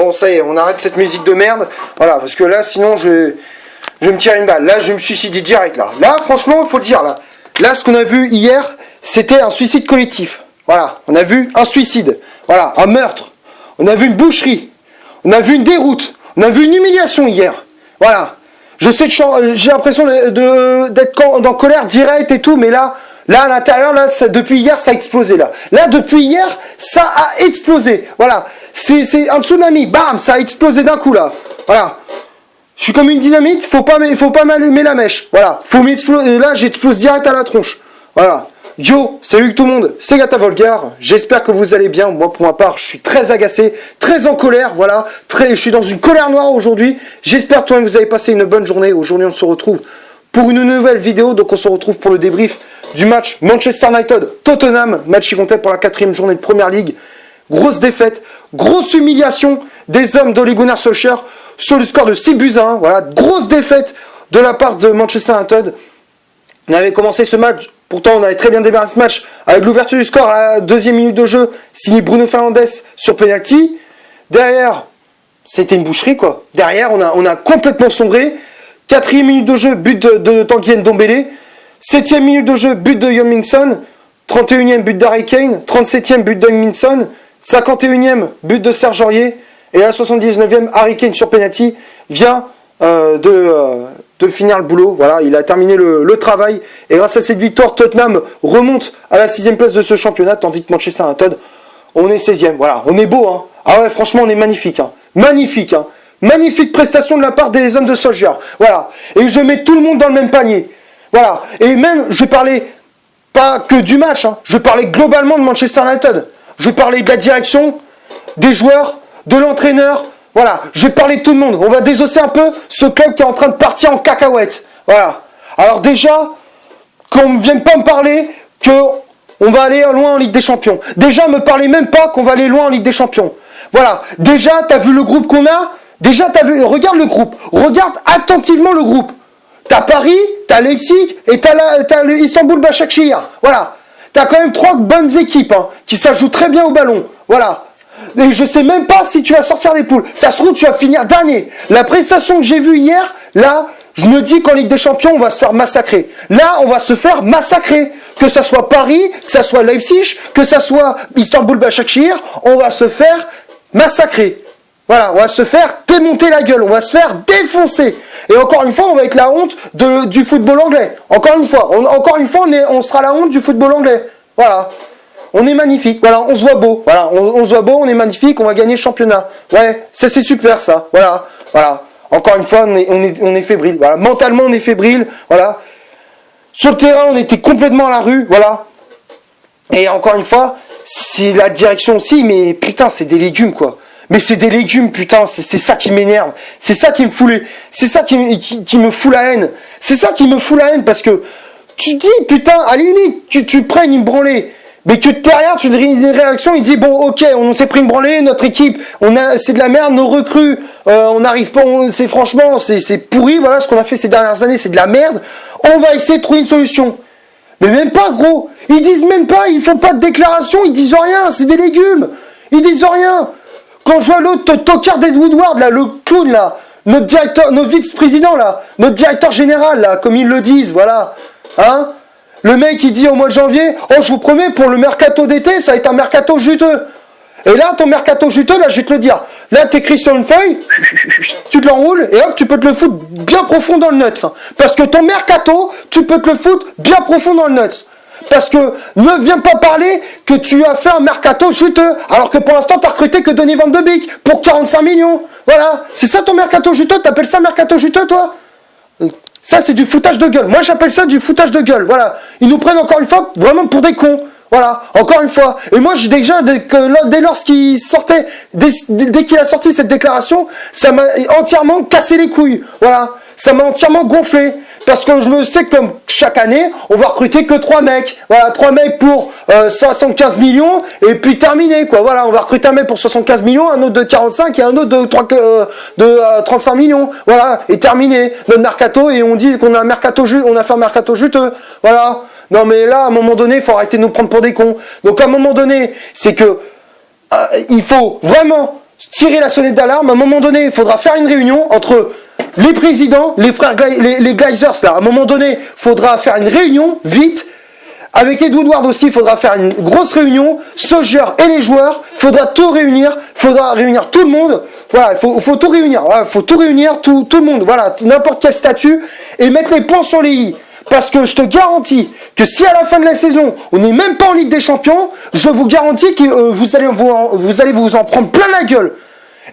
Bon, ça y est, on arrête cette musique de merde. Voilà, parce que là, sinon, je vais me tirer une balle. Là, je vais me suicider direct, là. Là, franchement, il faut le dire, là. Là, ce qu'on a vu hier, c'était un suicide collectif. Voilà, on a vu un suicide. Voilà, un meurtre. On a vu une boucherie. On a vu une déroute. On a vu une humiliation hier. Voilà. Je sais que j'ai l'impression d'être en colère directe et tout, mais là, à l'intérieur, là, depuis hier, ça a explosé, là. Là, depuis hier, ça a explosé. Voilà. C'est un tsunami. Bam, ça a explosé d'un coup, là. Voilà. Je suis comme une dynamite, faut pas m'allumer la mèche. Voilà. Faut m'exploser. Là, j'explose direct à la tronche. Voilà. Yo, salut tout le monde, c'est Gata Volgar, j'espère que vous allez bien. Moi pour ma part je suis très agacé, très en colère, voilà, je suis dans une colère noire aujourd'hui. J'espère que vous avez passé une bonne journée. Aujourd'hui on se retrouve pour une nouvelle vidéo, donc on se retrouve pour le débrief du match Manchester United-Tottenham, match qui comptait pour la 4e journée de Première Ligue. Grosse défaite, grosse humiliation des hommes d'Ole Gunnar Solskjaer sur le score de 6-1, voilà, grosse défaite de la part de Manchester United. On avait commencé ce match, pourtant on avait très bien démarré ce match avec l'ouverture du score à la 2e minute de jeu, signé Bruno Fernandes sur penalty. Derrière, c'était une boucherie quoi. Derrière, on a complètement sombré. 4e minute de jeu, but de Tanguy Ndombele. 7e minute de jeu, but de Young-Min-Son. 31e but d'Harry Kane. 37e but de Young-Min-Son. 51e but de Serge Aurier. Et à la 79e, Harry Kane sur penalty vient de finir le boulot. Voilà, il a terminé le travail. Et grâce à cette victoire, Tottenham remonte à la 6e place de ce championnat, tandis que Manchester United, on est 16e. Voilà, on est beau, hein. Ah ouais, franchement, on est magnifique, hein. Magnifique, hein. Magnifique prestation de la part des hommes de Solskjaer. Voilà. Et je mets tout le monde dans le même panier. Voilà. Et même, je vais parler pas que du match, hein. Je vais parler globalement de Manchester United. Je vais parler de la direction, des joueurs, de l'entraîneur. Voilà, je vais parler de tout le monde. On va désosser un peu ce club qui est en train de partir en cacahuète. Voilà. Alors déjà, qu'on ne vienne pas me parler qu'on va aller loin en Ligue des Champions. Déjà, me parlez même pas qu'on va aller loin en Ligue des Champions. Voilà. Déjà, t'as vu le groupe qu'on a. Déjà, regarde le groupe. Regarde attentivement le groupe. T'as Paris, t'as Leipzig et t'as le Istanbul Başakşehir. Voilà. T'as quand même 3 bonnes équipes hein, qui s'ajoutent très bien au ballon. Voilà. Et je sais même pas si tu vas sortir des poules. Ça se trouve, tu vas finir dernier. La prestation que j'ai vue hier, là, je me dis qu'en Ligue des Champions, on va se faire massacrer. Là, on va se faire massacrer. Que ça soit Paris, que ça soit Leipzig, que ça soit Istanbul Başakşehir, on va se faire massacrer. Voilà, on va se faire démonter la gueule, on va se faire défoncer. Et encore une fois, on va être la honte du football anglais. Encore une fois, on sera la honte du football anglais. Voilà. On est magnifique, voilà, on se voit beau, voilà, on se voit beau, on est magnifique, on va gagner le championnat. Ouais, ça c'est super ça, voilà, voilà. Encore une fois, on est fébrile, voilà. Mentalement on est fébrile, voilà. Sur le terrain, on était complètement à la rue, voilà. Et encore une fois, c'est la direction aussi, mais putain, c'est des légumes quoi. Mais c'est des légumes, putain, c'est ça qui m'énerve. C'est ça qui me fout c'est ça qui me fout la haine. C'est ça qui me fout la haine parce que tu dis, putain, à la limite, tu prennes une branlée. Mais que derrière, tu as une réaction, il dit, bon, ok, on s'est pris une branlée, notre équipe, c'est de la merde, nos recrues, on n'arrive pas, franchement, c'est pourri, voilà, ce qu'on a fait ces dernières années, c'est de la merde. On va essayer de trouver une solution. Mais même pas, gros. Ils disent même pas, ils font pas de déclaration, ils disent rien, c'est des légumes. Ils disent rien. Quand je vois l'autre tocard d'Ed Woodward, là, le clown, là, notre directeur, notre vice-président, là, notre directeur général, là, comme ils le disent, voilà. Hein? Le mec, il dit au mois de janvier, oh, je vous promets, pour le mercato d'été, ça va être un mercato juteux. Et là, ton mercato juteux, là, je vais te le dire. Là, t'écris sur une feuille, tu te l'enroules, et hop, tu peux te le foutre bien profond dans le nuts. Parce que ton mercato, tu peux te le foutre bien profond dans le nuts. Parce que ne viens pas parler que tu as fait un mercato juteux, alors que pour l'instant, t'as recruté que Donny van de Beek pour 45 millions. Voilà. C'est ça ton mercato juteux? T'appelles ça mercato juteux, toi? Ça, c'est du foutage de gueule. Moi, j'appelle ça du foutage de gueule. Voilà. Ils nous prennent encore une fois vraiment pour des cons. Voilà. Encore une fois. Et moi, déjà, dès lorsqu'il sortait, dès qu'il a sorti cette déclaration, ça m'a entièrement cassé les couilles. Voilà. Ça m'a entièrement gonflé. Parce que je me sais que comme chaque année, on va recruter que 3 mecs. Voilà, 3 mecs pour 75 millions et puis terminé quoi. Voilà, on va recruter un mec pour 75 millions, un autre de 45 et un autre de 35 millions. Voilà, et terminé notre mercato et on dit qu'on a un mercato on a fait un mercato juteux. Voilà. Non mais là à un moment donné, il faut arrêter de nous prendre pour des cons. Donc à un moment donné, c'est que il faut vraiment tirer la sonnette d'alarme. À un moment donné, il faudra faire une réunion entre les présidents, les frères, les Glazers, là. À un moment donné, il faudra faire une réunion, vite. Avec Ed Woodward aussi, il faudra faire une grosse réunion. Solskjaer et les joueurs, il faudra tout réunir. Il faudra réunir tout le monde. Voilà, il faut tout réunir. Voilà, il faut tout réunir, tout le monde. Voilà, n'importe quel statut. Et mettre les points sur les i. Parce que je te garantis que si à la fin de la saison, on n'est même pas en Ligue des Champions, je vous garantis que vous allez vous en prendre plein la gueule.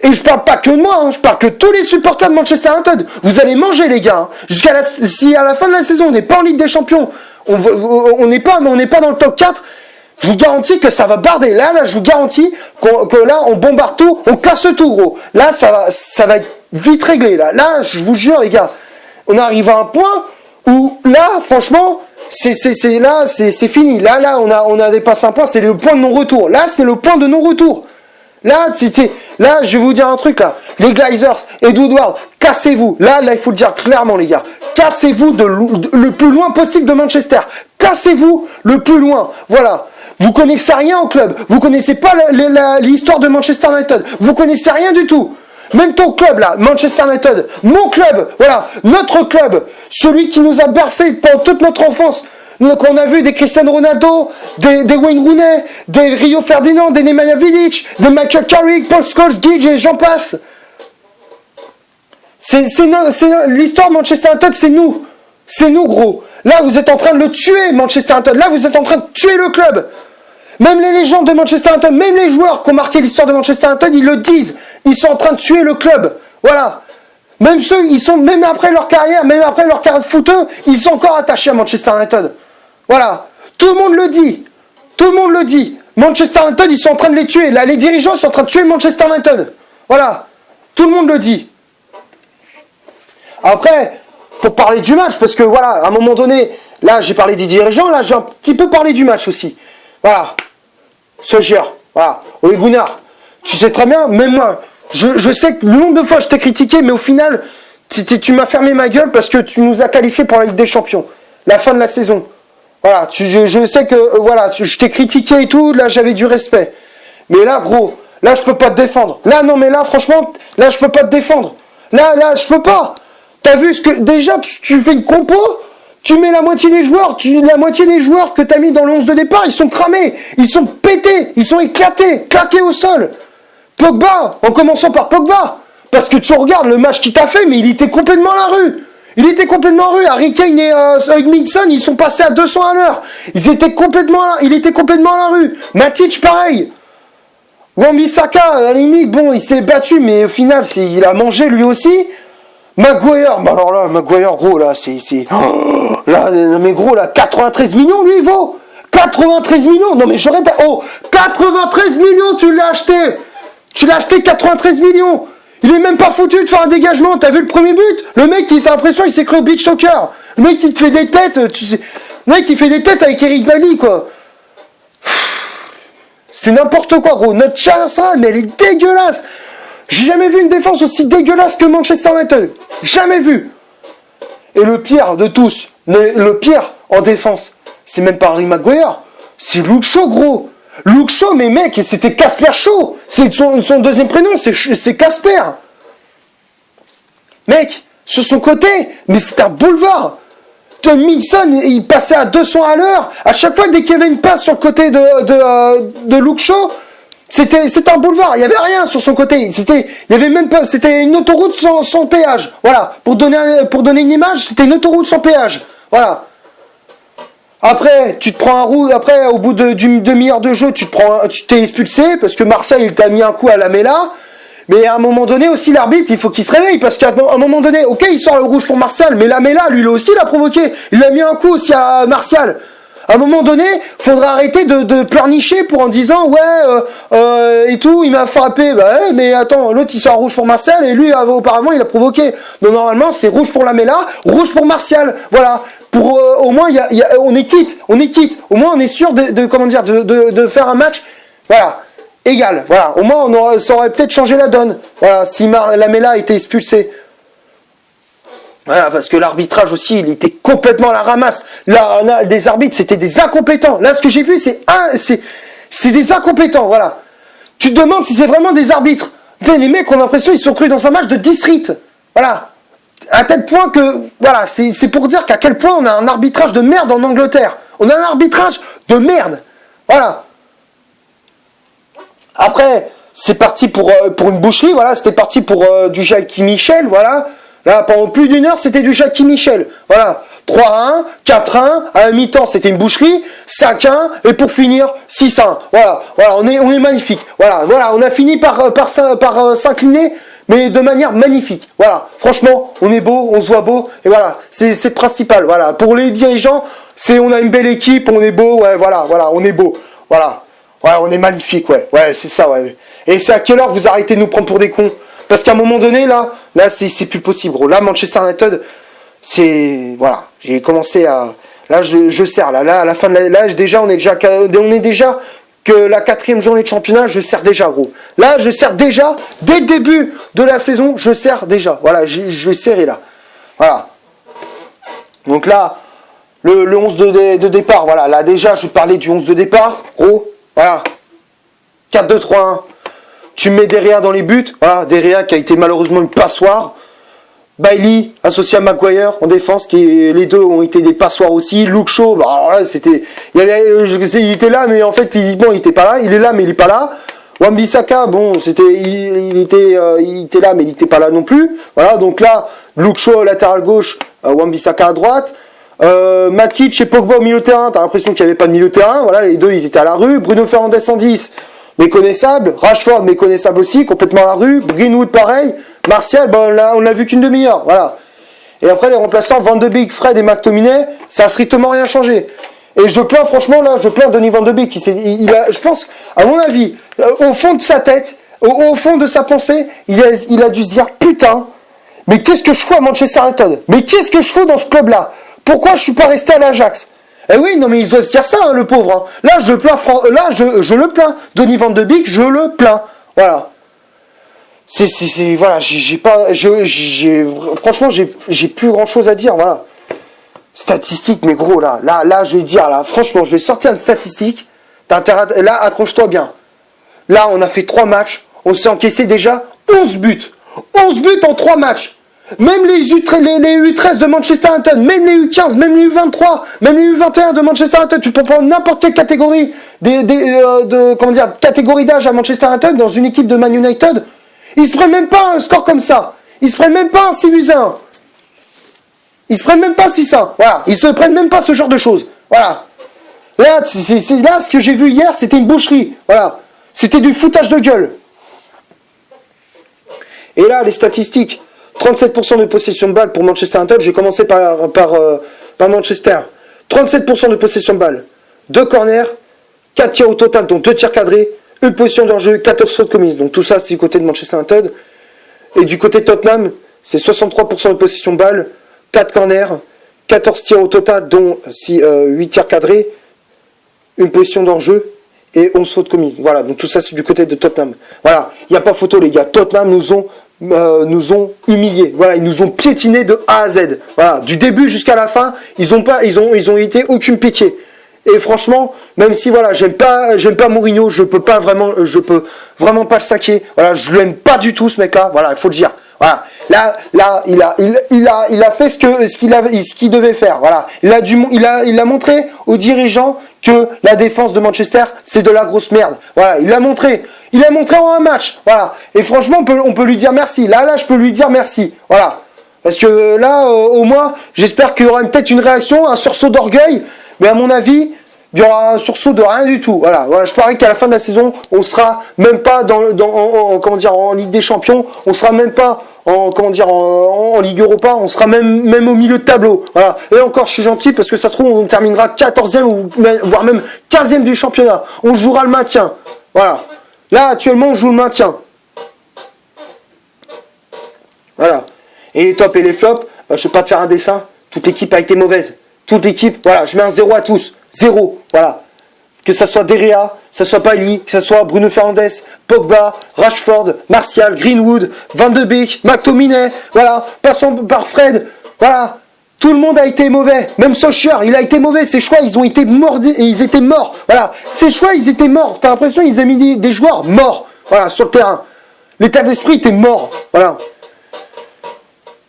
Et je parle pas que de moi, hein, je parle que tous les supporters de Manchester United. Vous allez manger, les gars. Hein. Si à la fin de la saison, on n'est pas en Ligue des Champions, on n'est pas dans le top 4, je vous garantis que ça va barder. Là, je vous garantis que là, on bombarde tout, on casse tout, gros. Là, ça va être vite réglé. Là, je vous jure, les gars, on arrive à un point où là, franchement, c'est fini. Là, on a dépassé un point, c'est le point de non-retour. Là, c'est le point de non-retour. Là, je vais vous dire un truc, là. Les Glazers, Ed Woodward, cassez-vous. Là, il faut le dire clairement, les gars. Cassez-vous le plus loin possible de Manchester. Cassez-vous le plus loin. Voilà. Vous connaissez rien au club. Vous connaissez pas l'histoire de Manchester United. Vous connaissez rien du tout. Même ton club, là, Manchester United. Mon club. Voilà. Notre club. Celui qui nous a bercé pendant toute notre enfance. Qu'on a vu des Cristiano Ronaldo, des Wayne Rooney, des Rio Ferdinand, des Nemanja Vidic, des Michael Carrick, Paul Scholes, Gige et j'en passe. C'est l'histoire de Manchester United, c'est nous. C'est nous, gros. Là, vous êtes en train de le tuer, Manchester United. Là, vous êtes en train de tuer le club. Même les légendes de Manchester United, même les joueurs qui ont marqué l'histoire de Manchester United, ils le disent. Ils sont en train de tuer le club. Voilà. Même ceux, même après leur carrière de footeux, ils sont encore attachés à Manchester United. Voilà, tout le monde le dit. Tout le monde le dit. Manchester United, ils sont en train de les tuer. Là, les dirigeants sont en train de tuer Manchester United. Voilà, tout le monde le dit. Après, pour parler du match, parce que voilà, à un moment donné, là, j'ai parlé des dirigeants, là, j'ai un petit peu parlé du match aussi. Voilà, Solskjaer, voilà, Ole Gunnar, tu sais très bien, même moi, je sais que le nombre de fois je t'ai critiqué, mais au final, tu m'as fermé ma gueule parce que tu nous as qualifiés pour la Ligue des Champions, la fin de la saison. Voilà, je sais que voilà, je t'ai critiqué et tout, là j'avais du respect. Mais là, gros, là je peux pas te défendre. Là, non, mais là, franchement, là je peux pas te défendre. Là, je peux pas. T'as vu ce que. Déjà, tu fais une compo, tu mets la moitié des joueurs, la moitié des joueurs que t'as mis dans le 11 de départ, ils sont cramés, ils sont pétés, ils sont éclatés, claqués au sol. Pogba, en commençant par Pogba. Parce que tu regardes le match qu'il t'a fait, mais il était complètement à la rue. Il était complètement en rue. Harry Kane et Hugminson, ils sont passés à 200 à l'heure. Il était complètement à la rue. Matic, pareil. Wan-Bissaka, à la limite, bon, il s'est battu, mais au final, il a mangé lui aussi. Maguire, bah alors là, Maguire, gros, là, oh, là, mais gros, là, 93 millions, lui, il vaut. 93 millions. Non, mais je répète. Oh, 93 millions, tu l'as acheté. Tu l'as acheté 93 millions. Il est même pas foutu de faire un dégagement. T'as vu le premier but? Le mec, t'as l'impression il s'est cru au beach soccer. Le mec, il te fait des têtes. Tu sais, le mec, il fait des têtes avec Eric Bailly, quoi. C'est n'importe quoi, gros. Notre chance, mais elle est dégueulasse. J'ai jamais vu une défense aussi dégueulasse que Manchester United. Jamais vu. Et le pire de tous, le pire en défense, c'est même pas Harry Maguire. C'est Luke Shaw, gros. Luke Shaw, mais mec, c'était Casper Shaw. C'est son deuxième prénom, c'est Casper. Mec, sur son côté, mais c'est un boulevard. Minson, il passait à 200 à l'heure. À chaque fois, dès qu'il y avait une passe sur le côté de Luke Shaw, c'était un boulevard. Il n'y avait rien sur son côté. Il y avait même pas. C'était une autoroute sans péage. Voilà. Pour donner une image, c'était une autoroute sans péage. Voilà. Après, tu te prends un roux. Après, au bout d'une demi-heure de jeu, tu t'es expulsé parce que Marseille, il t'a mis un coup à la Mela. Mais à un moment donné aussi, l'arbitre, il faut qu'il se réveille parce qu'à un moment donné, ok, il sort le rouge pour Martial, mais la Mela, lui aussi, l'a provoqué. Il a mis un coup aussi à Martial. À un moment donné, faudra arrêter de pleurnicher pour en disant ouais et tout, il m'a frappé. Bah ouais, mais attends, l'autre il sort rouge pour Martial et lui auparavant il a provoqué. Donc normalement c'est rouge pour Lamela, rouge pour Martial. Voilà. Pour au moins on est quitte. Au moins on est sûr de faire un match. Voilà. Égal. Voilà. Au moins ça aurait peut-être changé la donne. Voilà. Si Lamela était expulsé. Voilà, parce que l'arbitrage aussi, il était complètement à la ramasse. Là, des arbitres, c'était des incompétents. Là, ce que j'ai vu, c'est des incompétents, voilà. Tu te demandes si c'est vraiment des arbitres. les mecs ont l'impression qu'ils sont crus dans un match de district. Voilà. À tel point que, voilà, c'est pour dire qu'à quel point on a un arbitrage de merde en Angleterre. On a un arbitrage de merde. Voilà. Après, c'est parti pour une boucherie, voilà, c'était parti pour du Jackie Michel, voilà. Là, pendant plus d'1 heure, c'était du Jackie Michel. Voilà. 3-1, 4-1, à la mi-temps, c'était une boucherie, 5-1, et pour finir, 6-1. Voilà, on est magnifique. Voilà, on a fini par s'incliner, mais de manière magnifique. Voilà, franchement, on est beau, on se voit beau, et voilà, c'est le principal. Voilà, pour les dirigeants, on a une belle équipe, on est beau, ouais, voilà, on est beau. Voilà, on est magnifique, ouais, c'est ça, ouais. Et c'est à quelle heure vous arrêtez de nous prendre pour des cons? Parce qu'à un moment donné, là c'est plus possible, gros. Là, Manchester United, c'est... Voilà, j'ai commencé à... Là, je serre, là, à la fin de là, déjà, on est déjà que la 4e journée de championnat, je serre déjà, gros. Là, je serre déjà, dès le début de la saison, je serre déjà. Voilà, je vais serrer, là. Voilà. Donc là, le 11 de départ, voilà. Là, déjà, je vais parler du 11 de départ, gros. Voilà. 4-2-3-1. Tu mets Derrea dans les buts. Voilà, Derrea qui a été malheureusement une passoire. Bailey associé à Maguire en défense, les deux ont été des passoires aussi. Luke Shaw, bah alors là, il était là, mais en fait physiquement il était pas là. Il est là, mais il est pas là. Wan-Bissaka, bon, il était là, mais il était pas là non plus. Voilà, donc là, Luke Shaw latéral gauche, Wan-Bissaka à droite. Matic et Pogba au milieu de terrain. T'as l'impression qu'il n'y avait pas de milieu de terrain. Voilà, les deux ils étaient à la rue. Bruno Fernandes en 10. Méconnaissable, Rashford méconnaissable aussi, complètement à la rue, Greenwood pareil, Martial, on l'a vu qu'une demi-heure, voilà. Et après les remplaçants, Van de Beek, Fred et McTominay, ça a strictement rien changé. Et je plains franchement là, Denis Van de Beek, je pense, à mon avis, au fond de sa tête, au fond de sa pensée, il a dû se dire, putain, mais qu'est-ce que je fous à Manchester United? Mais qu'est-ce que je fous dans ce club-là? Pourquoi je suis pas resté à l'Ajax? Eh oui, non mais il doit se dire ça, hein, le pauvre. Hein. Là, je le plains. Denis Van de Beek, je le plains. Voilà. Voilà, franchement, j'ai plus grand chose à dire. Voilà. Statistique, mais gros, là, je vais dire, là, franchement, je vais sortir une statistique. Là, accroche-toi bien. Là, on a fait 3 matchs. On s'est encaissé déjà 11 buts. 11 buts en 3 matchs. Même les U13 de Manchester United, même les U15, même les U23, même les U21 de Manchester United, tu peux prendre n'importe quelle catégorie catégorie d'âge à Manchester United dans une équipe de Man United, ils se prennent même pas un score comme ça. Ils se prennent même pas un 6-1. Ils se prennent même pas 6-1. Voilà, ils se prennent même pas ce genre de choses. Voilà. Là, là ce que j'ai vu hier, c'était une boucherie. Voilà. C'était du foutage de gueule. Et là, les statistiques. 37% de possession de balle pour Manchester United. J'ai commencé par Manchester. 37% de possession de balle. 2 corners, 4 tirs au total, dont 2 tirs cadrés, une position de hors-jeu, 14 fautes commises. Donc tout ça, c'est du côté de Manchester United. Et du côté de Tottenham, c'est 63% de possession de balle, 4 corners, 14 tirs au total, dont 8 tirs cadrés, une position d'hors-jeu et 11 fautes commises. Voilà, donc tout ça, c'est du côté de Tottenham. Voilà, il n'y a pas photo, les gars. Tottenham nous ont humiliés. Voilà, ils nous ont piétinés de A à Z. Voilà, du début jusqu'à la fin, ils ont été aucune pitié. Et franchement, même si voilà, j'aime pas Mourinho, je peux vraiment pas le saquer. Voilà, je l'aime pas du tout ce mec-là. Voilà, il faut le dire. Voilà, là, il a fait ce qu'il devait faire. Voilà, il a montré aux dirigeants que la défense de Manchester, c'est de la grosse merde. Voilà, il l'a montré. Il a montré en un match. Voilà, et franchement, on peut lui dire merci. Là, je peux lui dire merci. Voilà, parce que là, au moins, j'espère qu'il y aura peut-être une réaction, un sursaut d'orgueil. Mais à mon avis, il y aura un sursaut de rien du tout. Voilà, je parie qu'à la fin de la saison, on sera même pas en Ligue des Champions, on sera même pas en Ligue Europa, on sera même au milieu de tableau. Voilà. Et encore, je suis gentil parce que ça se trouve, on terminera 14e voire même 15e du championnat. On jouera le maintien. Voilà. Là, actuellement, on joue le maintien. Voilà. Et les tops et les flops, je ne vais pas te faire un dessin. Toute l'équipe a été mauvaise. Toute l'équipe, voilà, je mets un 0 à tous. 0, voilà. Que ça soit Derrea, que ça soit Bailly, que ça soit Bruno Fernandes, Pogba, Rashford, Martial, Greenwood, Van de Beek, McTominay, voilà, passons par Fred, voilà. Tout le monde a été mauvais. Même Solskjaer, il a été mauvais. Ses choix, ils ont été mordis et ils étaient morts. Voilà. Ses choix, ils étaient morts. T'as l'impression qu'ils ont mis des joueurs morts. Voilà, sur le terrain. L'état d'esprit était mort. Voilà.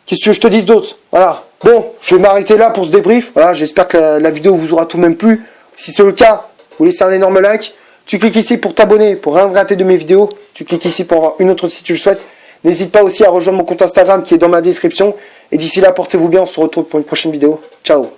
Qu'est-ce que je te dise d'autre? Voilà. Bon, je vais m'arrêter là pour ce débrief. Voilà, j'espère que la vidéo vous aura tout de même plu. Si c'est le cas, vous laissez un énorme like. Tu cliques ici pour t'abonner, pour rien rater de mes vidéos. Tu cliques ici pour avoir une autre si tu le souhaites. N'hésite pas aussi à rejoindre mon compte Instagram qui est dans ma description. Et d'ici là, portez-vous bien. On se retrouve pour une prochaine vidéo. Ciao.